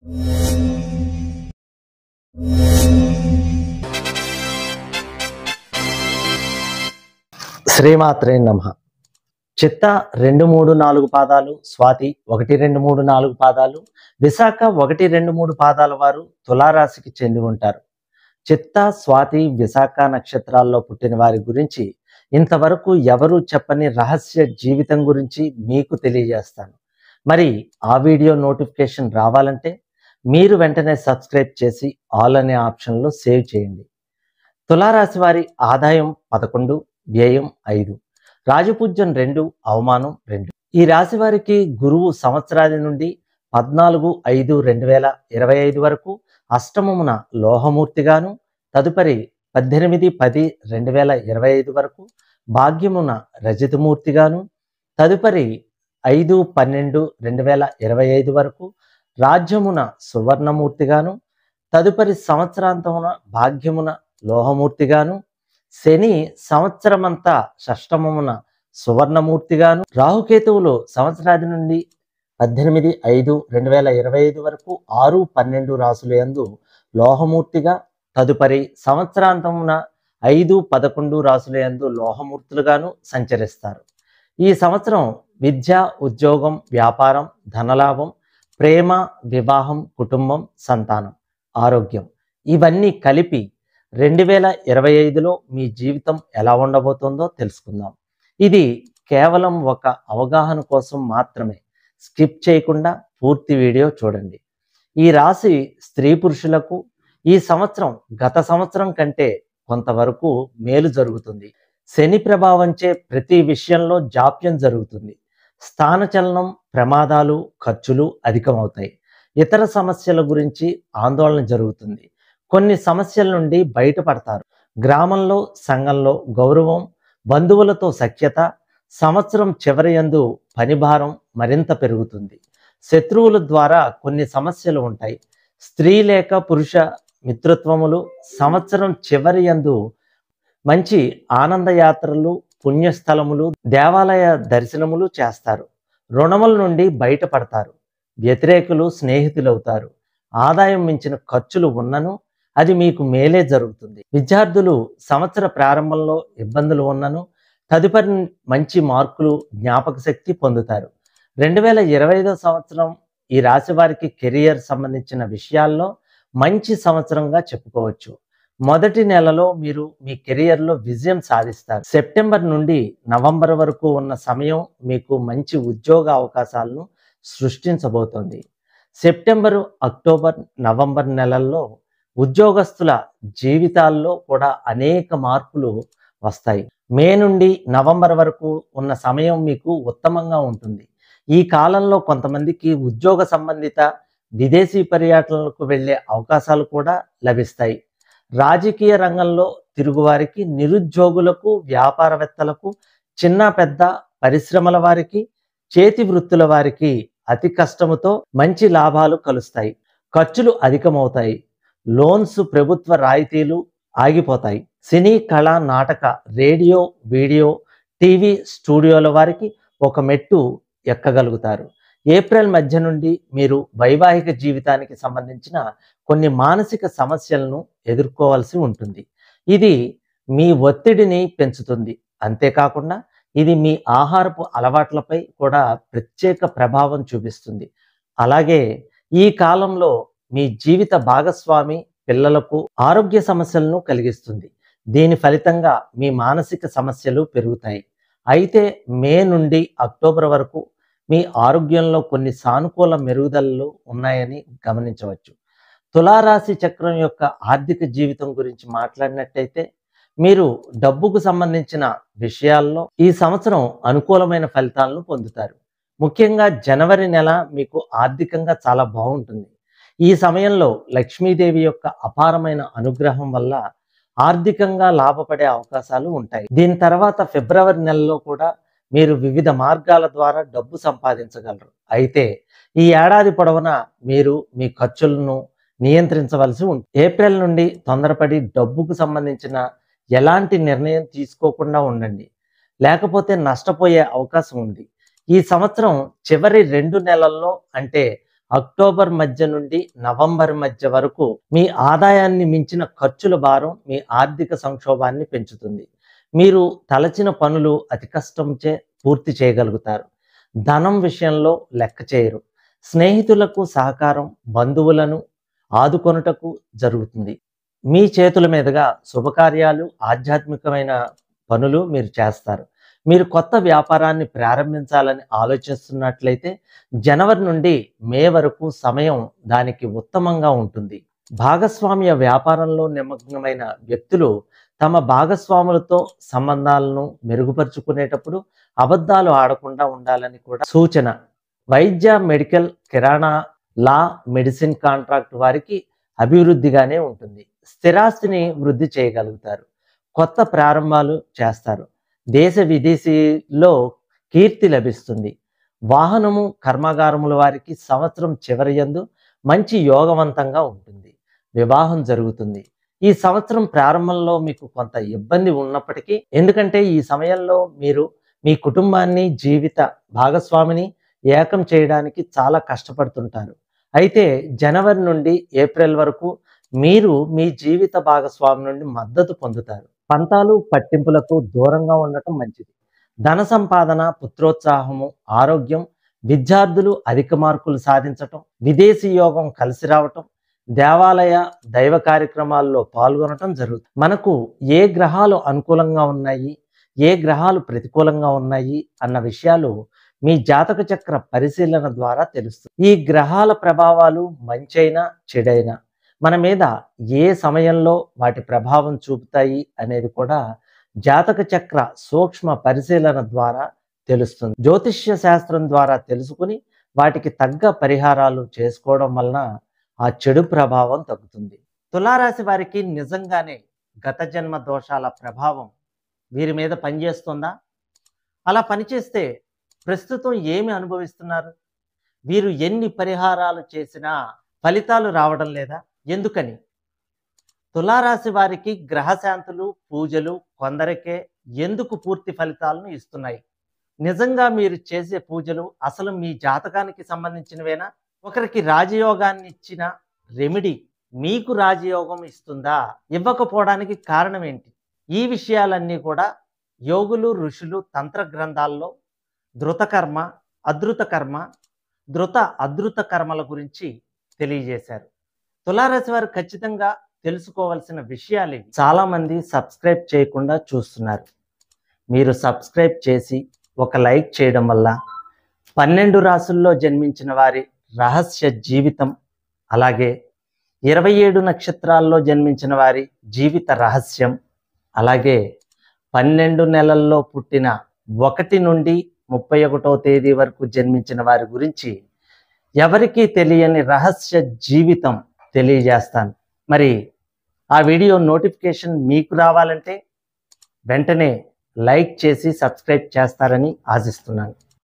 శ్రీమాత్రే నమః. చిత్త 2, 3, 4 పాదాలు, స్వాతి 1, 2, 3, 4 పాదాలు, విశాఖ 1, 2, 3 పాదాల వారు తులారాశికి చెంది ఉంటారు. చిత్త, స్వాతి, విశాఖ నక్షత్రాల్లో పుట్టిన వారి గురించి ఇంతవరకు ఎవరూ చెప్పని రహస్య జీవితం గురించి మీకు తెలియజేస్తాను. మరి ఆ వీడియో నోటిఫికేషన్ రావాలంటే మీరు వెంటనే సబ్స్క్రైబ్ చేసి ఆల్ అనే ఆప్షన్లో సేవ్ చేయండి. తులారాశి వారి ఆదాయం 11, వ్యయం 5, రాజపూజ్యం 2, అవమానం 2. ఈ రాశి వారికి గురువు సంవత్సరాది నుండి 14/5/2025 వరకు అష్టమమున లోహమూర్తిగాను, తదుపరి 18/10/2025 వరకు భాగ్యమున రజతమూర్తిగాను, తదుపరి 5/12/2025 వరకు రాజ్యమున సువర్ణమూర్తిగాను, తదుపరి సంవత్సరాంతమున భాగ్యమున లోహమూర్తిగాను, శని సంవత్సరమంతా షష్టమమున సువర్ణమూర్తిగాను, రాహుకేతువులు సంవత్సరాది నుండి 18/5/2025 వరకు 6-12 రాసుల యందు లోహమూర్తిగా, తదుపరి సంవత్సరాంతమున 5-11 రాసుల యందు లోహమూర్తులుగాను సంచరిస్తారు. ఈ సంవత్సరం విద్య, ఉద్యోగం, వ్యాపారం, ధనలాభం, ప్రేమ, వివాహం, కుటుంబం, సంతానం, ఆరోగ్యం ఇవన్నీ కలిపి 2025లో మీ జీవితం ఎలా ఉండబోతుందో తెలుసుకుందాం. ఇది కేవలం ఒక అవగాహన కోసం మాత్రమే. స్కిప్ చేయకుండా పూర్తి వీడియో చూడండి. ఈ రాశి స్త్రీ పురుషులకు ఈ సంవత్సరం గత సంవత్సరం కంటే కొంతవరకు మేలు జరుగుతుంది. శని ప్రభావంచే ప్రతి విషయంలో జాప్యం జరుగుతుంది. స్థానచలనం, ప్రమాదాలు, ఖర్చులు అధికమవుతాయి. ఇతర సమస్యల గురించి ఆందోళన జరుగుతుంది. కొన్ని సమస్యల నుండి బయటపడతారు. గ్రామంలో, సంఘంలో గౌరవం, బంధువులతో సఖ్యత, సంవత్సరం చివరి యందు పనిభారం మరింత పెరుగుతుంది. శత్రువుల ద్వారా కొన్ని సమస్యలు ఉంటాయి. స్త్రీ లేక పురుష మిత్రత్వములు సంవత్సరం చివరి యందు మంచి ఆనందయాత్రలు, పుణ్యస్థలములు, దేవాలయ దర్శనములు చేస్తారు. రుణముల నుండి బయటపడతారు. వ్యతిరేకులు స్నేహితులవుతారు. ఆదాయం మించిన ఖర్చులు ఉన్నను అది మీకు మేలే జరుగుతుంది. విద్యార్థులు సంవత్సర ప్రారంభంలో ఇబ్బందులు ఉన్నను తదుపరి మంచి మార్కులు, జ్ఞాపక శక్తి పొందుతారు. 2025 సంవత్సరం ఈ రాశి వారికి కెరియర్ సంబంధించిన విషయాల్లో మంచి సంవత్సరంగా చెప్పుకోవచ్చు. మొదటి నెలలో మీరు మీ కెరియర్లో విజయం సాధిస్తారు. సెప్టెంబర్ నుండి నవంబర్ వరకు ఉన్న సమయం మీకు మంచి ఉద్యోగ అవకాశాలను సృష్టించబోతోంది. సెప్టెంబరు, అక్టోబర్, నవంబర్ నెలల్లో ఉద్యోగస్తుల జీవితాల్లో కూడా అనేక మార్పులు వస్తాయి. మే నుండి నవంబర్ వరకు ఉన్న సమయం మీకు ఉత్తమంగా ఉంటుంది. ఈ కాలంలో కొంతమందికి ఉద్యోగ సంబంధిత విదేశీ పర్యటనలకు వెళ్ళే అవకాశాలు కూడా లభిస్తాయి. రాజకీయ రంగంలో తిరుగువారికి, నిరుద్యోగులకు, వ్యాపారవేత్తలకు, చిన్న పెద్ద పరిశ్రమల వారికి, చేతి వృత్తుల వారికి అతి కష్టముతో మంచి లాభాలు కలుస్తాయి. ఖర్చులు అధికమవుతాయి. లోన్స్, ప్రభుత్వ రాయితీలు ఆగిపోతాయి. సినీ, కళ, నాటక, రేడియో, వీడియో, టీవీ స్టూడియోల వారికి ఒక మెట్టు ఎక్కగలుగుతారు. ఏప్రిల్ మధ్య నుండి మీరు వైవాహిక జీవితానికి సంబంధించిన కొన్ని మానసిక సమస్యలను ఎదుర్కోవాల్సి ఉంటుంది. ఇది మీ ఒత్తిడిని పెంచుతుంది. అంతేకాకుండా ఇది మీ ఆహారపు అలవాట్లపై కూడా ప్రత్యేక ప్రభావం చూపిస్తుంది. అలాగే ఈ కాలంలో మీ జీవిత భాగస్వామి పిల్లలకు ఆరోగ్య సమస్యలను కలిగిస్తుంది. దీని ఫలితంగా మీ మానసిక సమస్యలు పెరుగుతాయి. అయితే మే నుండి అక్టోబర్ వరకు మీ ఆరోగ్యంలో కొన్ని సానుకూల మెరుగుదలలు ఉన్నాయని గమనించవచ్చు. తులారాశి చక్రం యొక్క ఆర్థిక జీవితం గురించి మాట్లాడినట్టయితే మీరు డబ్బుకు సంబంధించిన విషయాల్లో ఈ సంవత్సరం అనుకూలమైన ఫలితాలను పొందుతారు. ముఖ్యంగా జనవరి నెల మీకు ఆర్థికంగా చాలా బాగుంటుంది. ఈ సమయంలో లక్ష్మీదేవి యొక్క అపారమైన అనుగ్రహం వల్ల ఆర్థికంగా లాభపడే అవకాశాలు ఉంటాయి. దీని తర్వాత ఫిబ్రవరి నెలలో కూడా మీరు వివిధ మార్గాల ద్వారా డబ్బు సంపాదించగలరు. అయితే ఈ ఏడాది పొడవునా మీరు మీ ఖర్చులను నియంత్రించవలసి ఉంటుంది. ఏప్రిల్ నుండి తొందరపడి డబ్బుకు సంబంధించిన ఎలాంటి నిర్ణయం తీసుకోకుండా ఉండండి, లేకపోతే నష్టపోయే అవకాశం ఉంది. ఈ సంవత్సరం చివరి 2 నెలల్లో అంటే అక్టోబర్ మధ్య నుండి నవంబర్ మధ్య వరకు మీ ఆదాయాన్ని మించిన ఖర్చుల భారం మీ ఆర్థిక సంక్షోభాన్ని పెంచుతుంది. మీరు తలచిన పనులు అతి కష్టంచే పూర్తి చేయగలుగుతారు. ధనం విషయంలో లెక్క చేయరు. స్నేహితులకు సహకారం, బంధువులను ఆదుకొనుటకు జరుగుతుంది. మీ చేతుల మీదుగా శుభకార్యాలు, ఆధ్యాత్మికమైన పనులు మీరు చేస్తారు. మీరు కొత్త వ్యాపారాన్ని ప్రారంభించాలని ఆలోచిస్తున్నట్లయితే జనవరి నుండి మే వరకు సమయం దానికి ఉత్తమంగా ఉంటుంది. భాగస్వామ్య వ్యాపారంలో నిమగ్నమైన వ్యక్తులు తమ భాగస్వాములతో సంబంధాలను మెరుగుపరుచుకునేటప్పుడు అబద్ధాలు ఆడకుండా ఉండాలని కూడా సూచన. వైద్య, మెడికల్, కిరాణా, లా, మెడిసిన్ కాంట్రాక్ట్ వారికి అభివృద్ధిగానే ఉంటుంది. స్థిరాస్తిని వృద్ధి చేయగలుగుతారు. కొత్త ప్రారంభాలు చేస్తారు. దేశ విదేశీలో కీర్తి లభిస్తుంది. వాహనము, కర్మాగారముల వారికి సంవత్సరం చివరి యందు మంచి యోగవంతంగా ఉంటుంది. వివాహం జరుగుతుంది. ఈ సంవత్సరం ప్రారంభంలో మీకు కొంత ఇబ్బంది ఉన్నప్పటికీ, ఎందుకంటే ఈ సమయంలో మీరు మీ కుటుంబాన్ని, జీవిత భాగస్వామిని ఏకం చేయడానికి చాలా కష్టపడుతుంటారు. అయితే జనవరి నుండి ఏప్రిల్ వరకు మీరు మీ జీవిత భాగస్వామి నుండి మద్దతు పొందుతారు. పంతాలు, పట్టింపులకు దూరంగా ఉండటం మంచిది. ధన సంపాదన, పుత్రోత్సాహము, ఆరోగ్యం, విద్యార్థులు అధిక మార్కులు సాధించటం, విదేశీ యోగం కలిసి రావటం, దేవాలయ దైవ కార్యక్రమాల్లో పాల్గొనటం జరుగుతుంది. మనకు ఏ గ్రహాలు అనుకూలంగా ఉన్నాయి, ఏ గ్రహాలు ప్రతికూలంగా ఉన్నాయి అన్న విషయాలు మీ జాతక చక్ర పరిశీలన ద్వారా తెలుస్తుంది. ఈ గ్రహాల ప్రభావాలు మంచైనా చెడైనా మన మీద ఏ సమయంలో వాటి ప్రభావం చూపుతాయి అనేది కూడా జాతక చక్ర సూక్ష్మ పరిశీలన ద్వారా తెలుస్తుంది. జ్యోతిష్య శాస్త్రం ద్వారా తెలుసుకుని వాటికి తగ్గ పరిహారాలు చేసుకోవడం వలన ఆ చెడు ప్రభావం తగ్గుతుంది. తులారాశి వారికి నిజంగానే గత జన్మ దోషాల ప్రభావం వీరి మీద పనిచేస్తుందా? అలా పనిచేస్తే ప్రస్తుతం ఏమి అనుభవిస్తున్నారు? వీరు ఎన్ని పరిహారాలు చేసినా ఫలితాలు రావడం లేదా? ఎందుకని? తులారాశి వారికి గ్రహశాంతులు, పూజలు కొందరికే ఎందుకు పూర్తి ఫలితాలను ఇస్తున్నాయి? నిజంగా మీరు చేసే పూజలు అసలు మీ జాతకానికి సంబంధించినవేనా? ఒకరికి రాజయోగాన్ని ఇచ్చిన రెమెడీ మీకు రాజయోగం ఇస్తుందా? ఇవ్వకపోవడానికి కారణం ఏంటి? ఈ విషయాలన్నీ కూడా యోగులు, ఋషులు తంత్ర గ్రంథాల్లో ధృతకర్మ, అధృత కర్మ, ధృత అధృత కర్మల గురించి తెలియజేశారు. తులారాశి వారు ఖచ్చితంగా తెలుసుకోవాల్సిన విషయాలు ఇవి. చాలా మంది సబ్స్క్రైబ్ చేయకుండా చూస్తున్నారు. మీరు సబ్స్క్రైబ్ చేసి ఒక లైక్ చేయడం వల్ల 12 రాసుల్లో జన్మించిన వారి రహస్య జీవితం, అలాగే 27 నక్షత్రాల్లో జన్మించిన వారి జీవిత రహస్యం, అలాగే 12 నెలల్లో పుట్టిన 1 నుండి 31వ తేదీ వరకు జన్మించిన వారి గురించి ఎవరికీ తెలియని రహస్య జీవితం తెలియజేస్తాను. మరి ఆ వీడియో నోటిఫికేషన్ మీకు రావాలంటే వెంటనే లైక్ చేసి సబ్స్క్రైబ్ చేస్తారని ఆశిస్తున్నాను.